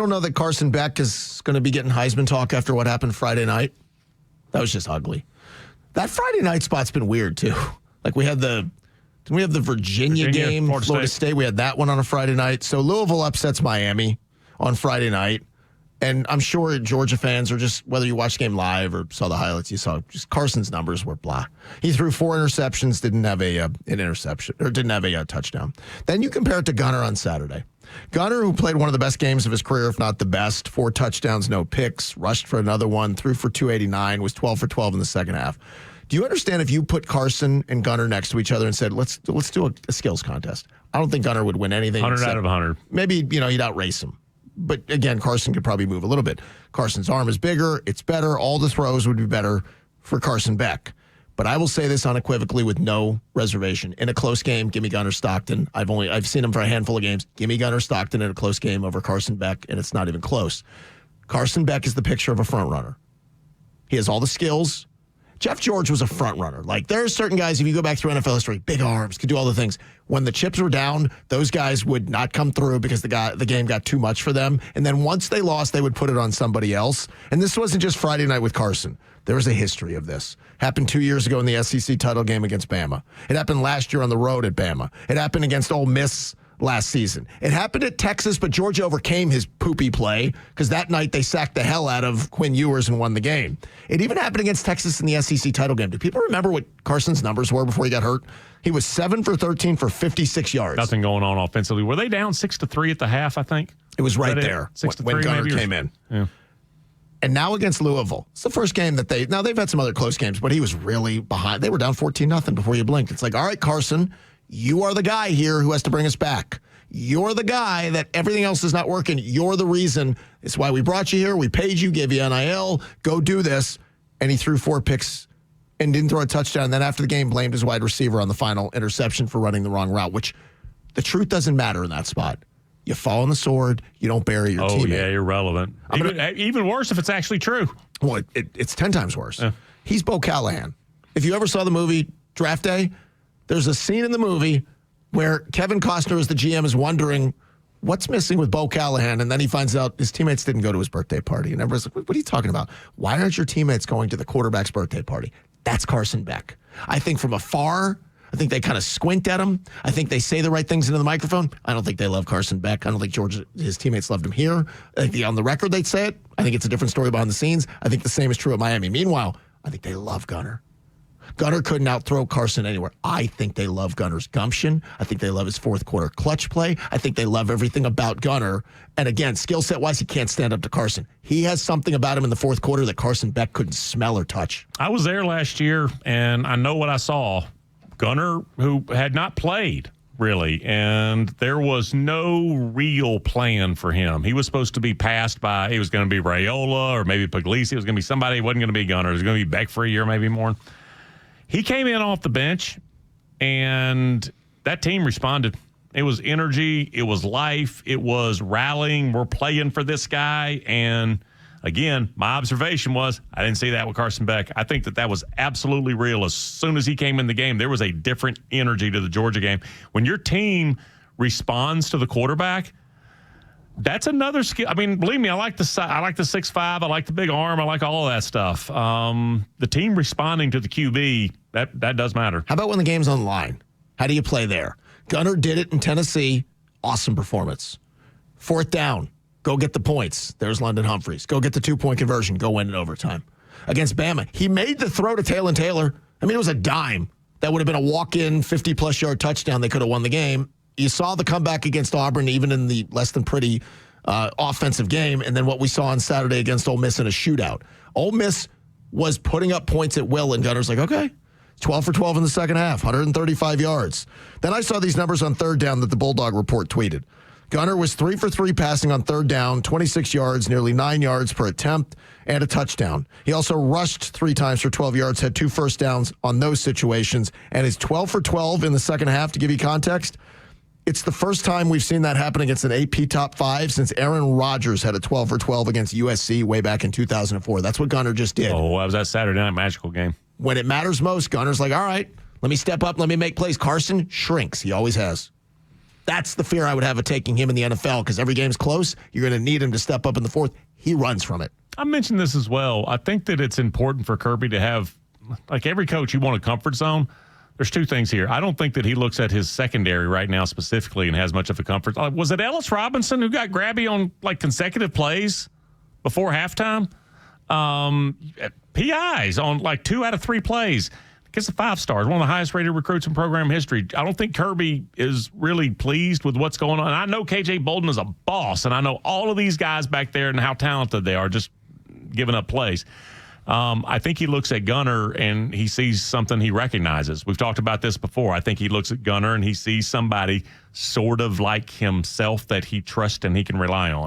don't know that Carson Beck is going to be getting Heisman talk after what happened Friday night. That was just ugly. That Friday night spot's been weird, too. Like, we had the Virginia game, Florida State. We had that one on a Friday night. So Louisville upsets Miami on Friday night. And I'm sure Georgia fans are just, whether you watched the game live or saw the highlights, you saw just Carson's numbers were blah. He threw 4 interceptions, didn't have an interception, or didn't have a touchdown. Then you compare it to Gunner on Saturday. Gunner, who played one of the best games of his career, if not the best, 4 touchdowns, no picks, rushed for another one, threw for 289, was 12 for 12 in the second half. Do you understand if you put Carson and Gunner next to each other and said, let's do a skills contest? I don't think Gunner would win anything. 100 out of 100. Maybe, he'd outrace him. But again, Carson could probably move a little bit. Carson's arm is bigger. It's better. All the throws would be better for Carson Beck. But I will say this unequivocally with no reservation. In a close game, give me Gunner Stockton. I've seen him for a handful of games. Give me Gunner Stockton in a close game over Carson Beck, and it's not even close. Carson Beck is the picture of a front runner. He has all the skills. Jeff George was a front runner. Like, there are certain guys, if you go back through NFL history, big arms, could do all the things. When the chips were down, those guys would not come through because the game got too much for them. And then once they lost, they would put it on somebody else. And this wasn't just Friday night with Carson. There was a history of this. Happened 2 years ago in the SEC title game against Bama. It happened last year on the road at Bama. It happened against Ole Miss last season. It happened at Texas, but Georgia overcame his poopy play because that night they sacked the hell out of Quinn Ewers and won the game. It even happened against Texas in the SEC title game. Do people remember what Carson's numbers were before he got hurt? He was 7 for 13 for 56 yards. Nothing going on offensively. Were they down 6-3 at the half, I think? It was right there 6-3 when Gunner came in. Yeah. And now against Louisville, it's the first game that they've had some other close games, but he was really behind. They were down 14-0 before you blinked. It's like, all right, Carson, you are the guy here who has to bring us back. You're the guy that everything else is not working. You're the reason. It's why we brought you here. We paid you, gave you NIL. Go do this. And he threw 4 picks and didn't throw a touchdown. And then after the game, blamed his wide receiver on the final interception for running the wrong route, which the truth doesn't matter in that spot. You fall on the sword. You don't bury your teammate. Oh, yeah, irrelevant. Even worse if it's actually true. Well, it's 10 times worse. Yeah. He's Bo Callahan. If you ever saw the movie Draft Day, there's a scene in the movie where Kevin Costner as the GM is wondering what's missing with Bo Callahan, and then he finds out his teammates didn't go to his birthday party. And everyone's like, what are you talking about? Why aren't your teammates going to the quarterback's birthday party? That's Carson Beck. I think from afar, I think they kind of squint at him. I think they say the right things into the microphone. I don't think they love Carson Beck. I don't think his teammates loved him here. I think on the record they'd say it. I think it's a different story behind the scenes. I think the same is true at Miami. Meanwhile, I think they love Gunner. Gunner couldn't outthrow Carson anywhere. I think they love Gunner's gumption. I think they love his fourth quarter clutch play. I think they love everything about Gunner. And again, skill set wise, he can't stand up to Carson. He has something about him in the fourth quarter that Carson Beck couldn't smell or touch. I was there last year, and I know what I saw. Gunner, who had not played, really, and there was no real plan for him. He was supposed to be passed by, he was going to be Raiola or maybe Puglisi. It was going to be somebody. It wasn't going to be Gunner. It was going to be Beck for a year, maybe more. He came in off the bench, and that team responded. It was energy. It was life. It was rallying. We're playing for this guy. And, again, my observation was I didn't see that with Carson Beck. I think that was absolutely real. As soon as he came in the game, there was a different energy to the Georgia game. When your team responds to the quarterback, that's another skill. I mean, believe me, I like the 6'5". I like the big arm. I like all of that stuff. The team responding to the QB, that does matter. How about when the game's on the line? How do you play there? Gunner did it in Tennessee. Awesome performance. Fourth down. Go get the points. There's London Humphreys. Go get the 2-point conversion. Go win in overtime. Against Bama, he made the throw to Taylor Taylor. I mean, it was a dime. That would have been a walk-in 50-plus yard touchdown. They could have won the game. You saw the comeback against Auburn, even in the less than pretty offensive game, and then what we saw on Saturday against Ole Miss in a shootout. Ole Miss was putting up points at will, and Gunner's like, okay, 12 for 12 in the second half, 135 yards. Then I saw these numbers on third down that the Bulldog Report tweeted. Gunner was 3 for 3 passing on third down, 26 yards, nearly 9 yards per attempt, and a touchdown. He also rushed 3 times for 12 yards, had 2 first downs on those situations, and is 12 for 12 in the second half. To give you context, it's the first time we've seen that happen against an AP top 5 since Aaron Rodgers had a 12 for 12 against USC way back in 2004. That's what Gunner just did. Oh, that was that Saturday night magical game. When it matters most, Gunner's like, all right, let me step up, let me make plays. Carson shrinks. He always has. That's the fear I would have of taking him in the NFL because every game's close. You're going to need him to step up in the fourth. He runs from it. I mentioned this as well. I think that it's important for Kirby to have, like every coach, you want a comfort zone. There's two things here. I don't think that he looks at his secondary right now specifically and has much of a comfort. Was it Ellis Robinson who got grabby on like consecutive plays before halftime? PIs on like 2 out of 3 plays. Gets a 5-star. One of the highest rated recruits in program history. I don't think Kirby is really pleased with what's going on. And I know KJ Bolden is a boss, and I know all of these guys back there and how talented they are, just giving up plays. I think he looks at Gunner and he sees something he recognizes. We've talked about this before. I think he looks at Gunner and he sees somebody sort of like himself that he trusts and he can rely on.